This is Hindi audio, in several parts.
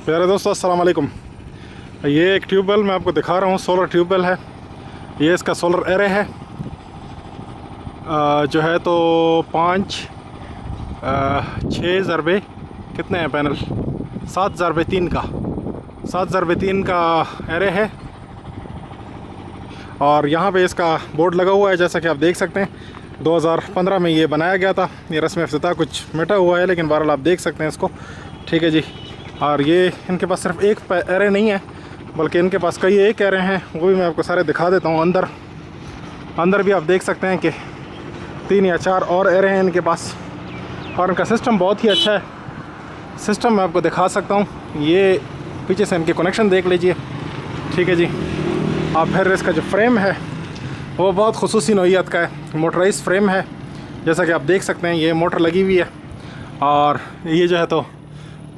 प्यारे दोस्तों अस्सलाम वालेकुम। ये एक ट्यूबवेल मैं आपको दिखा रहा हूँ, सोलर ट्यूबवेल है। ये इसका सोलर एरे है। जो है तो 6 ज़रबे कितने हैं पैनल, 7 ज़रबे 3 का, 7 ज़रबे 3 का एरे है। और यहाँ पे इसका बोर्ड लगा हुआ है, जैसा कि आप देख सकते हैं। 2015 में ये बनाया गया था। ये रस्म इफ्तिताह कुछ मिटा हुआ है, लेकिन बहरहाल आप देख सकते हैं इसको। ठीक है जी। और ये इनके पास सिर्फ एक एरे नहीं है, बल्कि इनके पास कई एक एरे हैं। वो भी मैं आपको सारे दिखा देता हूँ। अंदर भी आप देख सकते हैं कि 3 या 4 और एरे हैं इनके पास। और इनका सिस्टम बहुत ही अच्छा है। सिस्टम मैं आपको दिखा सकता हूँ। ये पीछे से इनके कनेक्शन देख लीजिए। ठीक है जी। और फिर इसका जो फ्रेम है वो बहुत खुसूसी नौइयत का है, मोटराइज फ्रेम है। जैसा कि आप देख सकते हैं, ये मोटर लगी हुई है। और ये जो है तो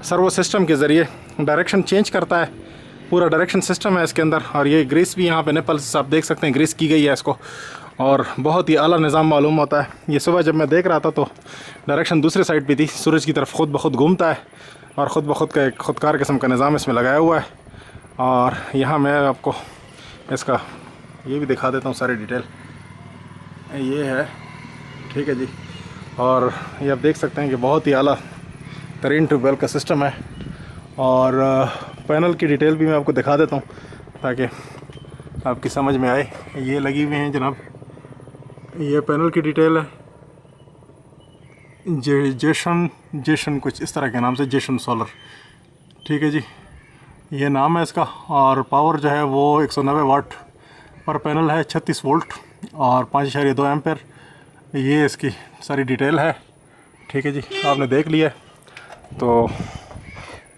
सर्वो सिस्टम के ज़रिए डायरेक्शन चेंज करता है। पूरा डायरेक्शन सिस्टम है इसके अंदर। और ये ग्रीस भी यहाँ पे निपल्स आप देख सकते हैं, ग्रीस की गई है इसको। और बहुत ही आला निज़ाम मालूम होता है। ये सुबह जब मैं देख रहा था तो डायरेक्शन दूसरी साइड पे थी, सूरज की तरफ खुद ब खुद घूमता है। और ख़ुद ब खुद का एक खुदकार किस्म का निज़ाम इसमें लगाया हुआ है। और यहाँ मैं आपको इसका ये भी दिखा देता हूँ सारी डिटेल। ये है, ठीक है जी। और ये आप देख सकते हैं कि बहुत ही आला तरीन ट्यूबवेल का सिस्टम है। और पैनल की डिटेल भी मैं आपको दिखा देता हूँ ताकि आपकी समझ में आए। ये लगी हुई हैं जनाब, ये पैनल की डिटेल है। जेशन कुछ इस तरह के नाम से, जेशन सोलर। ठीक है जी, ये नाम है इसका। और पावर जो है वो 190 वाट पर पैनल है, 36 वोल्ट और 5.2 एम्पेयर। ये इसकी सारी डिटेल है। ठीक है जी, आपने देख लिया। तो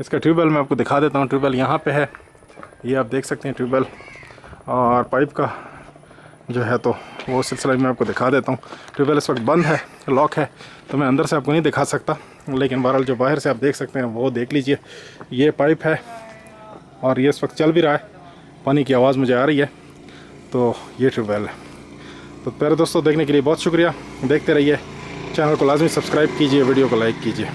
इसका ट्यूबवेल मैं आपको दिखा देता हूँ। ट्यूबवेल यहाँ पे है, ये आप देख सकते हैं ट्यूबवेल। और पाइप का जो है तो वो सिलसिला मैं आपको दिखा देता हूँ। ट्यूबवेल इस वक्त बंद है, लॉक है, तो मैं अंदर से आपको नहीं दिखा सकता। लेकिन बहरहाल जो बाहर से आप देख सकते हैं वो देख लीजिए। ये पाइप है और ये इस वक्त चल भी रहा है, पानी की आवाज़ मुझे आ रही है। तो ये ट्यूबवेल है। तो प्यारे दोस्तों, देखने के लिए बहुत शुक्रिया। देखते रहिए, चैनल को लाजमी सब्सक्राइब कीजिए, वीडियो को लाइक कीजिए।